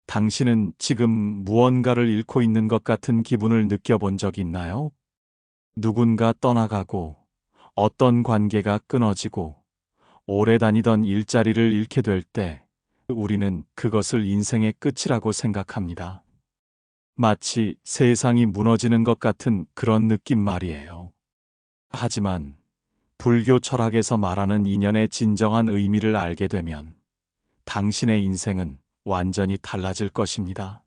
당신은 지금 무언가를 잃고 있는 것 같은 기분을 느껴본 적 있나요? 누군가 떠나가고, 어떤 관계가 끊어지고, 오래 다니던 일자리를 잃게 될 때, 우리는 그것을 인생의 끝이라고 생각합니다. 마치 세상이 무너지는 것 같은 그런 느낌 말이에요. 하지만, 불교 철학에서 말하는 인연의 진정한 의미를 알게 되면, 당신의 인생은 완전히 달라질 것입니다.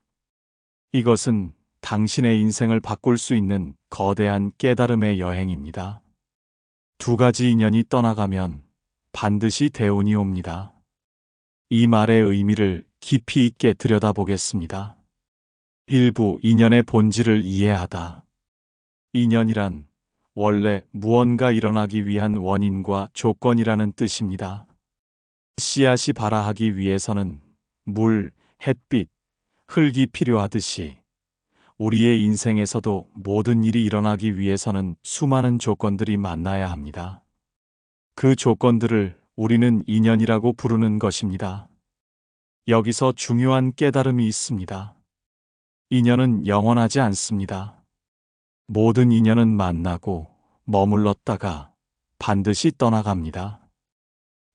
이것은 당신의 인생을 바꿀 수 있는 거대한 깨달음의 여행입니다. 두 가지 인연이 떠나가면 반드시 대운이 옵니다. 이 말의 의미를 깊이 있게 들여다보겠습니다. 일부 인연의 본질을 이해하다. 인연이란 원래 무언가 일어나기 위한 원인과 조건이라는 뜻입니다. 씨앗이 발아하기 위해서는 물, 햇빛, 흙이 필요하듯이 우리의 인생에서도 모든 일이 일어나기 위해서는 수많은 조건들이 만나야 합니다. 그 조건들을 우리는 인연이라고 부르는 것입니다. 여기서 중요한 깨달음이 있습니다. 인연은 영원하지 않습니다. 모든 인연은 만나고 머물렀다가 반드시 떠나갑니다.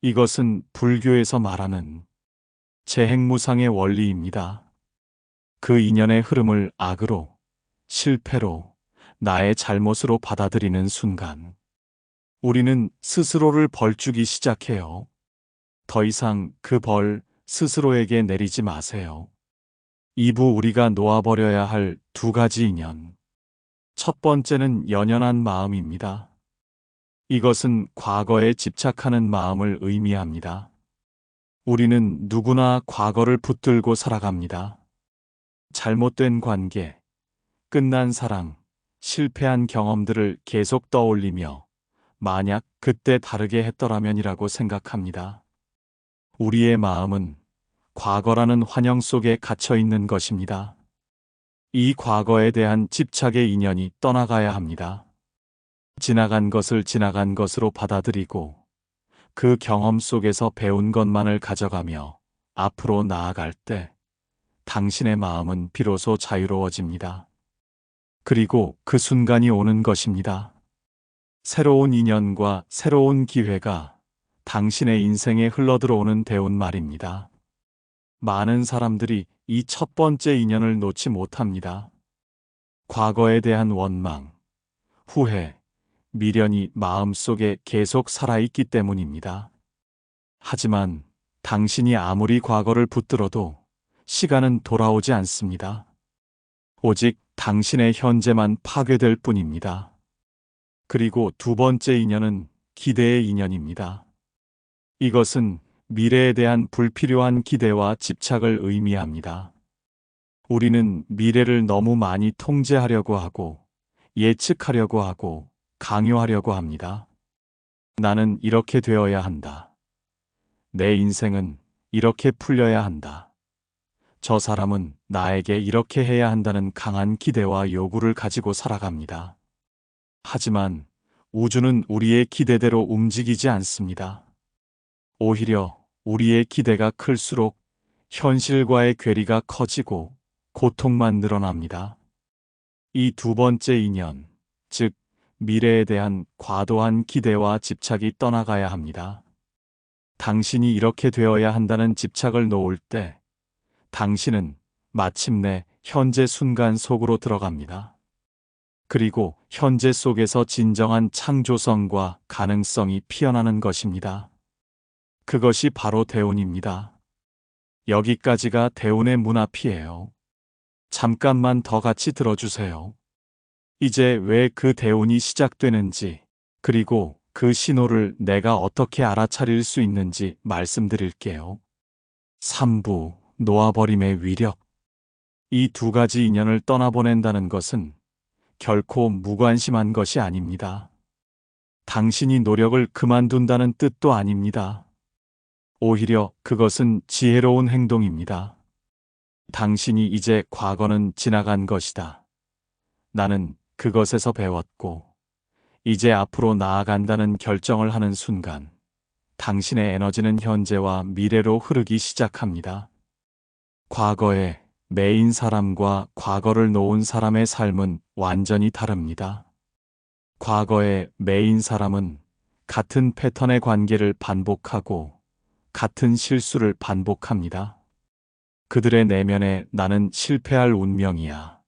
이것은 불교에서 말하는 재행무상의 원리입니다. 그 인연의 흐름을 악으로, 실패로, 나의 잘못으로 받아들이는 순간, 우리는 스스로를 벌주기 시작해요. 더 이상 그 벌 스스로에게 내리지 마세요. 이부 우리가 놓아버려야 할 두 가지 인연. 첫 번째는 연연한 마음입니다. 이것은 과거에 집착하는 마음을 의미합니다. 우리는 누구나 과거를 붙들고 살아갑니다. 잘못된 관계, 끝난 사랑, 실패한 경험들을 계속 떠올리며 만약 그때 다르게 했더라면이라고 생각합니다. 우리의 마음은 과거라는 환영 속에 갇혀 있는 것입니다. 이 과거에 대한 집착의 인연이 떠나가야 합니다. 지나간 것을 지나간 것으로 받아들이고 그 경험 속에서 배운 것만을 가져가며 앞으로 나아갈 때 당신의 마음은 비로소 자유로워집니다. 그리고 그 순간이 오는 것입니다. 새로운 인연과 새로운 기회가 당신의 인생에 흘러들어오는 대운 말입니다. 많은 사람들이 이 첫 번째 인연을 놓지 못합니다. 과거에 대한 원망, 후회, 미련이 마음속에 계속 살아있기 때문입니다. 하지만 당신이 아무리 과거를 붙들어도 시간은 돌아오지 않습니다. 오직 당신의 현재만 파괴될 뿐입니다. 그리고 두 번째 인연은 기대의 인연입니다. 이것은 미래에 대한 불필요한 기대와 집착을 의미합니다. 우리는 미래를 너무 많이 통제하려고 하고 예측하려고 하고 강요하려고 합니다. 나는 이렇게 되어야 한다. 내 인생은 이렇게 풀려야 한다. 저 사람은 나에게 이렇게 해야 한다는 강한 기대와 요구를 가지고 살아갑니다. 하지만 우주는 우리의 기대대로 움직이지 않습니다. 오히려 우리의 기대가 클수록 현실과의 괴리가 커지고 고통만 늘어납니다. 이 두 번째 인연, 즉 미래에 대한 과도한 기대와 집착이 떠나가야 합니다. 당신이 이렇게 되어야 한다는 집착을 놓을 때 당신은 마침내 현재 순간 속으로 들어갑니다. 그리고 현재 속에서 진정한 창조성과 가능성이 피어나는 것입니다. 그것이 바로 대운입니다. 여기까지가 대운의 문 앞이에요. 잠깐만 더 같이 들어주세요. 이제 왜 그 대운이 시작되는지, 그리고 그 신호를 내가 어떻게 알아차릴 수 있는지 말씀드릴게요. 3부, 놓아버림의 위력. 이 두 가지 인연을 떠나보낸다는 것은 결코 무관심한 것이 아닙니다. 당신이 노력을 그만둔다는 뜻도 아닙니다. 오히려 그것은 지혜로운 행동입니다. 당신이 이제 과거는 지나간 것이다. 나는 그것에서 배웠고, 이제 앞으로 나아간다는 결정을 하는 순간, 당신의 에너지는 현재와 미래로 흐르기 시작합니다. 과거에 매인 사람과 과거를 놓은 사람의 삶은 완전히 다릅니다. 과거에 매인 사람은 같은 패턴의 관계를 반복하고 같은 실수를 반복합니다. 그들의 내면에 나는 실패할 운명이야.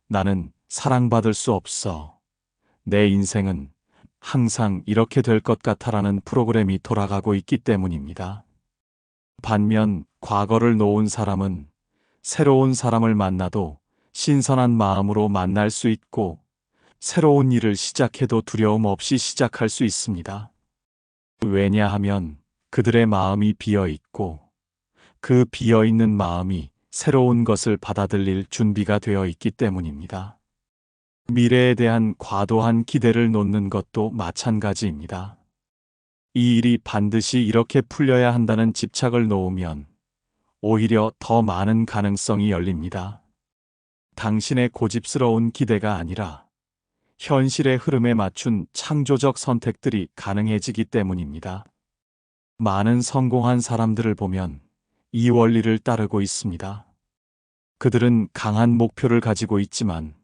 나는 사랑받을 수 없어. 내 인생은 항상 이렇게 될 것 같아라는 프로그램이 돌아가고 있기 때문입니다. 반면 과거를 놓은 사람은 새로운 사람을 만나도 신선한 마음으로 만날 수 있고 새로운 일을 시작해도 두려움 없이 시작할 수 있습니다. 왜냐하면 그들의 마음이 비어 있고 그 비어 있는 마음이 새로운 것을 받아들일 준비가 되어 있기 때문입니다. 미래에 대한 과도한 기대를 놓는 것도 마찬가지입니다. 이 일이 반드시 이렇게 풀려야 한다는 집착을 놓으면 오히려 더 많은 가능성이 열립니다. 당신의 고집스러운 기대가 아니라 현실의 흐름에 맞춘 창조적 선택들이 가능해지기 때문입니다. 많은 성공한 사람들을 보면 이 원리를 따르고 있습니다. 그들은 강한 목표를 가지고 있지만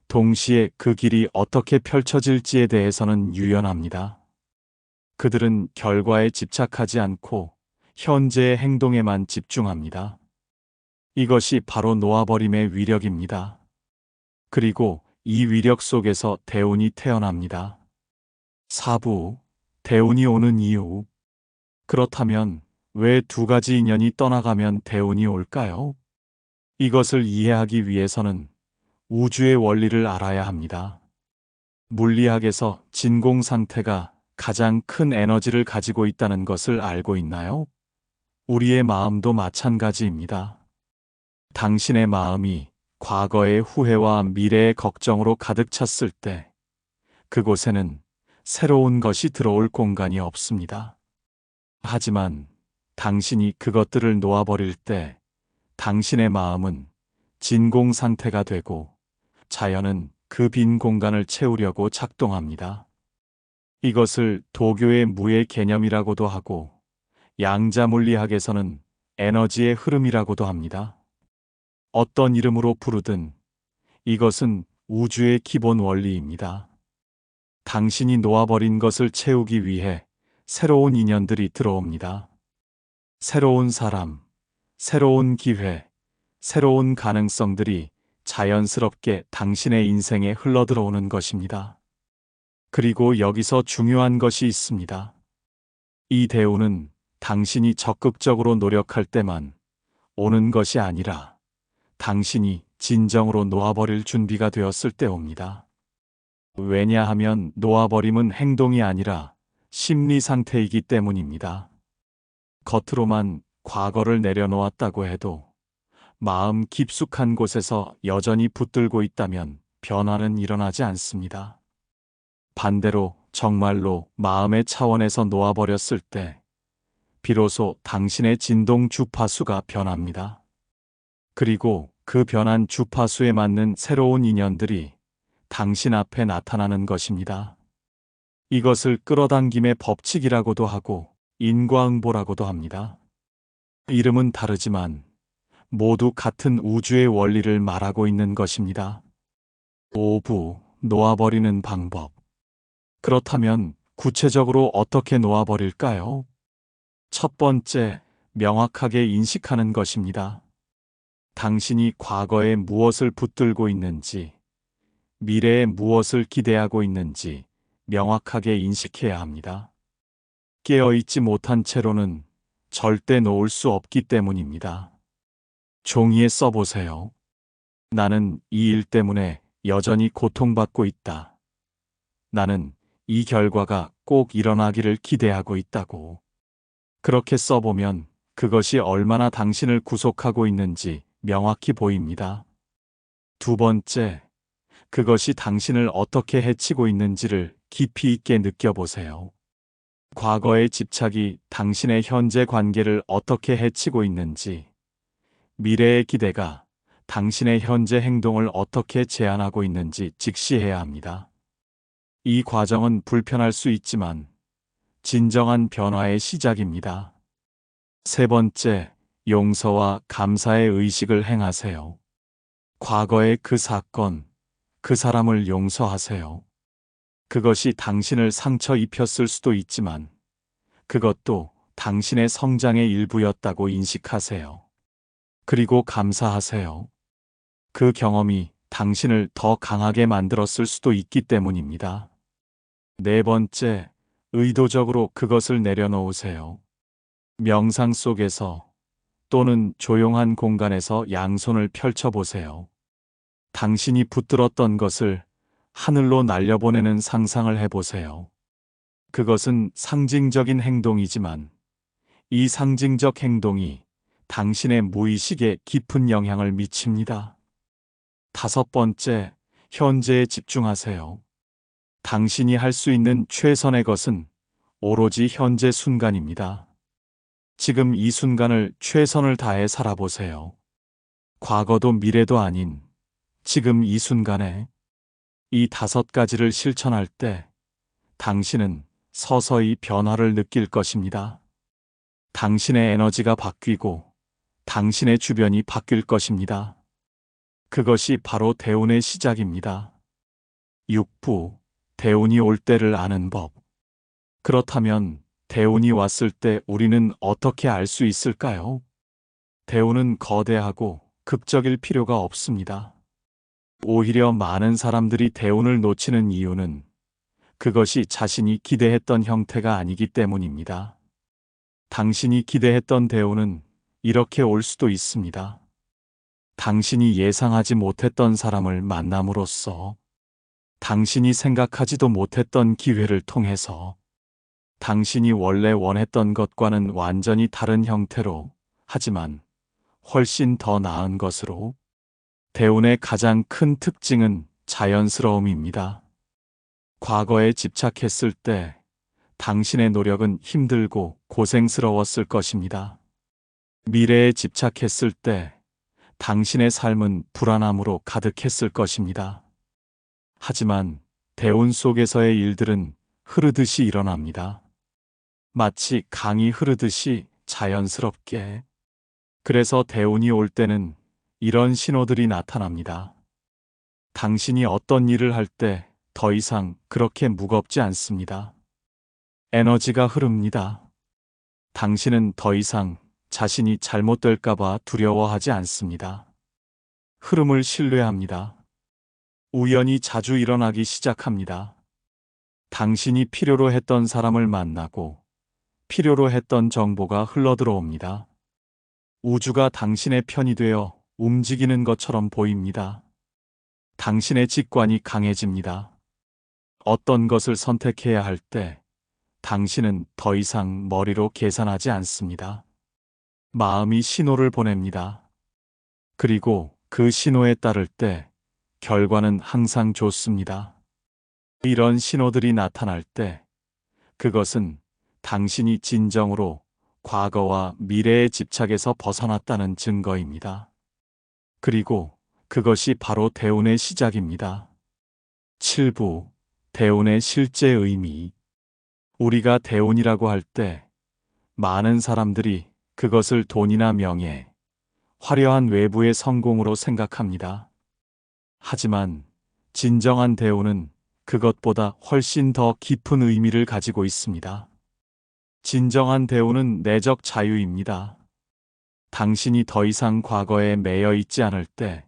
동시에 그 길이 어떻게 펼쳐질지에 대해서는 유연합니다. 그들은 결과에 집착하지 않고 현재의 행동에만 집중합니다. 이것이 바로 놓아버림의 위력입니다. 그리고 이 위력 속에서 대운이 태어납니다. 4부, 대운이 오는 이유. 그렇다면 왜 두 가지 인연이 떠나가면 대운이 올까요? 이것을 이해하기 위해서는 우주의 원리를 알아야 합니다. 물리학에서 진공 상태가 가장 큰 에너지를 가지고 있다는 것을 알고 있나요? 우리의 마음도 마찬가지입니다. 당신의 마음이 과거의 후회와 미래의 걱정으로 가득 찼을 때 그곳에는 새로운 것이 들어올 공간이 없습니다. 하지만 당신이 그것들을 놓아버릴 때 당신의 마음은 진공 상태가 되고 자연은 그 빈 공간을 채우려고 작동합니다. 이것을 도교의 무의 개념이라고도 하고 양자 물리학에서는 에너지의 흐름이라고도 합니다. 어떤 이름으로 부르든 이것은 우주의 기본 원리입니다. 당신이 놓아버린 것을 채우기 위해 새로운 인연들이 들어옵니다. 새로운 사람, 새로운 기회, 새로운 가능성들이 자연스럽게 당신의 인생에 흘러들어오는 것입니다. 그리고 여기서 중요한 것이 있습니다. 이 대우는 당신이 적극적으로 노력할 때만 오는 것이 아니라 당신이 진정으로 놓아버릴 준비가 되었을 때 옵니다. 왜냐하면 놓아버림은 행동이 아니라 심리 상태이기 때문입니다. 겉으로만 과거를 내려놓았다고 해도 마음 깊숙한 곳에서 여전히 붙들고 있다면 변화는 일어나지 않습니다. 반대로 정말로 마음의 차원에서 놓아버렸을 때 비로소 당신의 진동 주파수가 변합니다. 그리고 그 변한 주파수에 맞는 새로운 인연들이 당신 앞에 나타나는 것입니다. 이것을 끌어당김의 법칙이라고도 하고 인과응보라고도 합니다. 이름은 다르지만 모두 같은 우주의 원리를 말하고 있는 것입니다. 5부, 놓아버리는 방법. 그렇다면 구체적으로 어떻게 놓아버릴까요? 첫 번째, 명확하게 인식하는 것입니다. 당신이 과거에 무엇을 붙들고 있는지, 미래에 무엇을 기대하고 있는지 명확하게 인식해야 합니다. 깨어있지 못한 채로는 절대 놓을 수 없기 때문입니다. 종이에 써보세요. 나는 이 일 때문에 여전히 고통받고 있다. 나는 이 결과가 꼭 일어나기를 기대하고 있다고. 그렇게 써보면 그것이 얼마나 당신을 구속하고 있는지 명확히 보입니다. 두 번째, 그것이 당신을 어떻게 해치고 있는지를 깊이 있게 느껴보세요. 과거의 집착이 당신의 현재 관계를 어떻게 해치고 있는지, 미래의 기대가 당신의 현재 행동을 어떻게 제한하고 있는지 직시해야 합니다. 이 과정은 불편할 수 있지만 진정한 변화의 시작입니다. 세 번째, 용서와 감사의 의식을 행하세요. 과거의 그 사건, 그 사람을 용서하세요. 그것이 당신을 상처 입혔을 수도 있지만 그것도 당신의 성장의 일부였다고 인식하세요. 그리고 감사하세요. 그 경험이 당신을 더 강하게 만들었을 수도 있기 때문입니다. 네 번째, 의도적으로 그것을 내려놓으세요. 명상 속에서 또는 조용한 공간에서 양손을 펼쳐보세요. 당신이 붙들었던 것을 하늘로 날려보내는 상상을 해보세요. 그것은 상징적인 행동이지만 이 상징적 행동이 당신의 무의식에 깊은 영향을 미칩니다. 다섯 번째, 현재에 집중하세요. 당신이 할 수 있는 최선의 것은 오로지 현재 순간입니다. 지금 이 순간을 최선을 다해 살아보세요. 과거도 미래도 아닌 지금 이 순간에 이 다섯 가지를 실천할 때 당신은 서서히 변화를 느낄 것입니다. 당신의 에너지가 바뀌고 당신의 주변이 바뀔 것입니다. 그것이 바로 대운의 시작입니다. 6부, 대운이 올 때를 아는 법. 그렇다면 대운이 왔을 때 우리는 어떻게 알 수 있을까요? 대운은 거대하고 극적일 필요가 없습니다. 오히려 많은 사람들이 대운을 놓치는 이유는 그것이 자신이 기대했던 형태가 아니기 때문입니다. 당신이 기대했던 대운은 이렇게 올 수도 있습니다. 당신이 예상하지 못했던 사람을 만남으로써, 당신이 생각하지도 못했던 기회를 통해서, 당신이 원래 원했던 것과는 완전히 다른 형태로, 하지만 훨씬 더 나은 것으로. 대운의 가장 큰 특징은 자연스러움입니다. 과거에 집착했을 때 당신의 노력은 힘들고 고생스러웠을 것입니다. 미래에 집착했을 때 당신의 삶은 불안함으로 가득했을 것입니다. 하지만 대운 속에서의 일들은 흐르듯이 일어납니다. 마치 강이 흐르듯이 자연스럽게. 그래서 대운이 올 때는 이런 신호들이 나타납니다. 당신이 어떤 일을 할 때 더 이상 그렇게 무겁지 않습니다. 에너지가 흐릅니다. 당신은 더 이상 자신이 잘못될까봐 두려워하지 않습니다. 흐름을 신뢰합니다. 우연이 자주 일어나기 시작합니다. 당신이 필요로 했던 사람을 만나고 필요로 했던 정보가 흘러들어옵니다. 우주가 당신의 편이 되어 움직이는 것처럼 보입니다. 당신의 직관이 강해집니다. 어떤 것을 선택해야 할 때 당신은 더 이상 머리로 계산하지 않습니다. 마음이 신호를 보냅니다. 그리고 그 신호에 따를 때 결과는 항상 좋습니다. 이런 신호들이 나타날 때 그것은 당신이 진정으로 과거와 미래의 집착에서 벗어났다는 증거입니다. 그리고 그것이 바로 대운의 시작입니다. 7부, 대운의 실제 의미. 우리가 대운이라고 할 때 많은 사람들이 그것을 돈이나 명예, 화려한 외부의 성공으로 생각합니다. 하지만 진정한 대운은 그것보다 훨씬 더 깊은 의미를 가지고 있습니다. 진정한 대운은 내적 자유입니다. 당신이 더 이상 과거에 매여 있지 않을 때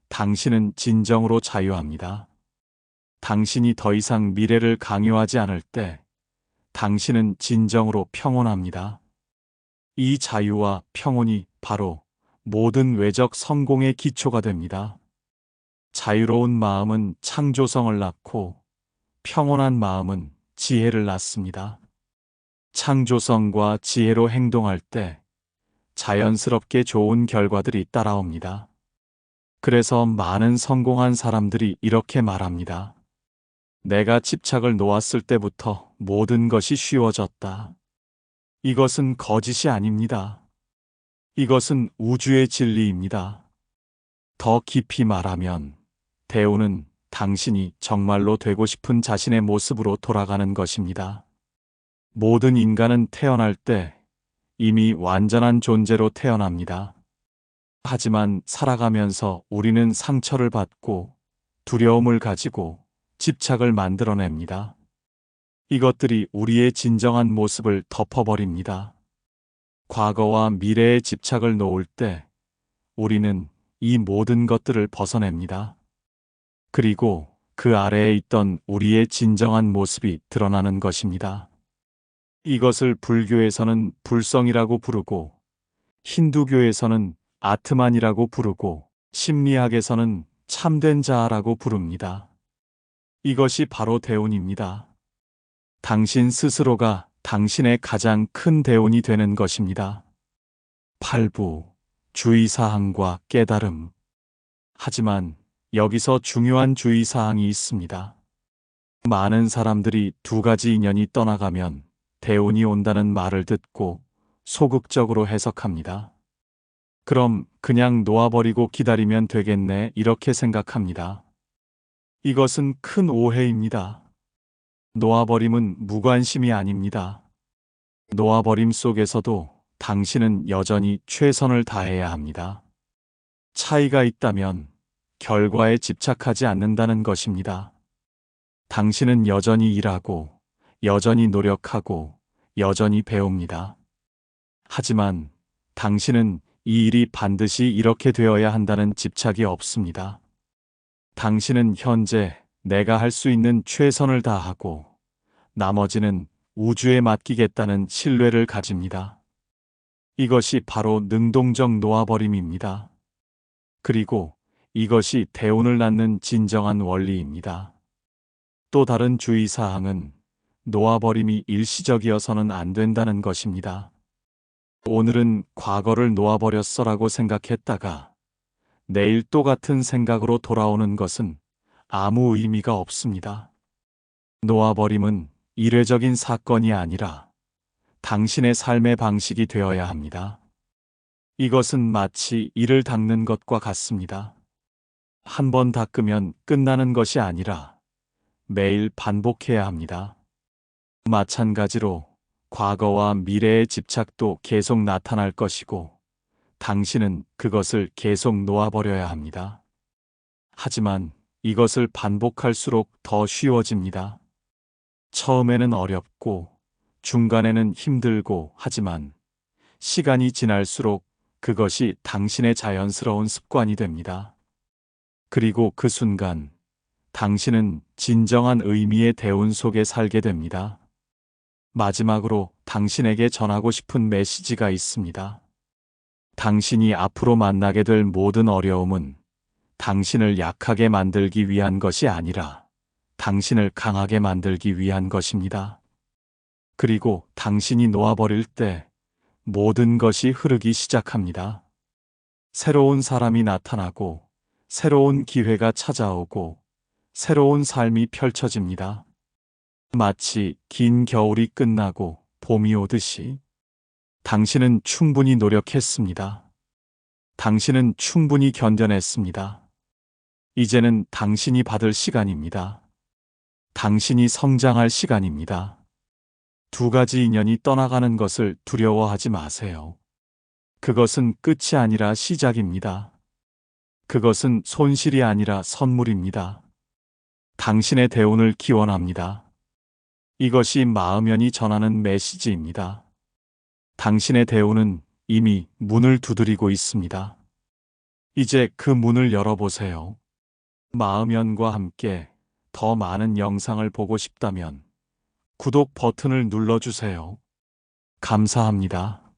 당신은 진정으로 자유합니다. 당신이 더 이상 미래를 강요하지 않을 때 당신은 진정으로 평온합니다. 이 자유와 평온이 바로 모든 외적 성공의 기초가 됩니다. 자유로운 마음은 창조성을 낳고 평온한 마음은 지혜를 낳습니다. 창조성과 지혜로 행동할 때 자연스럽게 좋은 결과들이 따라옵니다. 그래서 많은 성공한 사람들이 이렇게 말합니다. 내가 집착을 놓았을 때부터 모든 것이 쉬워졌다. 이것은 거짓이 아닙니다. 이것은 우주의 진리입니다. 더 깊이 말하면 대운은 당신이 정말로 되고 싶은 자신의 모습으로 돌아가는 것입니다. 모든 인간은 태어날 때 이미 완전한 존재로 태어납니다. 하지만 살아가면서 우리는 상처를 받고 두려움을 가지고 집착을 만들어냅니다. 이것들이 우리의 진정한 모습을 덮어버립니다. 과거와 미래에 집착을 놓을 때 우리는 이 모든 것들을 벗어냅니다. 그리고 그 아래에 있던 우리의 진정한 모습이 드러나는 것입니다. 이것을 불교에서는 불성이라고 부르고, 힌두교에서는 아트만이라고 부르고, 심리학에서는 참된 자아라고 부릅니다. 이것이 바로 대운입니다. 당신 스스로가 당신의 가장 큰 대운이 되는 것입니다. 팔부, 주의사항과 깨달음. 하지만 여기서 중요한 주의사항이 있습니다. 많은 사람들이 두 가지 인연이 떠나가면 대운이 온다는 말을 듣고 소극적으로 해석합니다. 그럼 그냥 놓아버리고 기다리면 되겠네, 이렇게 생각합니다. 이것은 큰 오해입니다. 놓아버림은 무관심이 아닙니다. 놓아버림 속에서도 당신은 여전히 최선을 다해야 합니다. 차이가 있다면 결과에 집착하지 않는다는 것입니다. 당신은 여전히 일하고, 여전히 노력하고, 여전히 배웁니다. 하지만 당신은 이 일이 반드시 이렇게 되어야 한다는 집착이 없습니다. 당신은 현재 내가 할 수 있는 최선을 다하고, 나머지는 우주에 맡기겠다는 신뢰를 가집니다. 이것이 바로 능동적 놓아버림입니다. 그리고 이것이 대운을 낳는 진정한 원리입니다. 또 다른 주의사항은 놓아버림이 일시적이어서는 안 된다는 것입니다. 오늘은 과거를 놓아버렸어라고 생각했다가 내일 또 같은 생각으로 돌아오는 것은 아무 의미가 없습니다. 놓아버림은 일회적인 사건이 아니라 당신의 삶의 방식이 되어야 합니다. 이것은 마치 이를 닦는 것과 같습니다. 한 번 닦으면 끝나는 것이 아니라 매일 반복해야 합니다. 마찬가지로 과거와 미래의 집착도 계속 나타날 것이고, 당신은 그것을 계속 놓아버려야 합니다. 하지만 이것을 반복할수록 더 쉬워집니다. 처음에는 어렵고, 중간에는 힘들고, 하지만 시간이 지날수록 그것이 당신의 자연스러운 습관이 됩니다. 그리고 그 순간 당신은 진정한 의미의 대운 속에 살게 됩니다. 마지막으로 당신에게 전하고 싶은 메시지가 있습니다. 당신이 앞으로 만나게 될 모든 어려움은 당신을 약하게 만들기 위한 것이 아니라 당신을 강하게 만들기 위한 것입니다. 그리고 당신이 놓아버릴 때 모든 것이 흐르기 시작합니다. 새로운 사람이 나타나고, 새로운 기회가 찾아오고, 새로운 삶이 펼쳐집니다. 마치 긴 겨울이 끝나고 봄이 오듯이 당신은 충분히 노력했습니다. 당신은 충분히 견뎌냈습니다. 이제는 당신이 받을 시간입니다. 당신이 성장할 시간입니다. 두 가지 인연이 떠나가는 것을 두려워하지 마세요. 그것은 끝이 아니라 시작입니다. 그것은 손실이 아니라 선물입니다. 당신의 대운을 기원합니다. 이것이 마음연이 전하는 메시지입니다. 당신의 대운은 이미 문을 두드리고 있습니다. 이제 그 문을 열어보세요. 마음연과 함께 더 많은 영상을 보고 싶다면 구독 버튼을 눌러주세요. 감사합니다.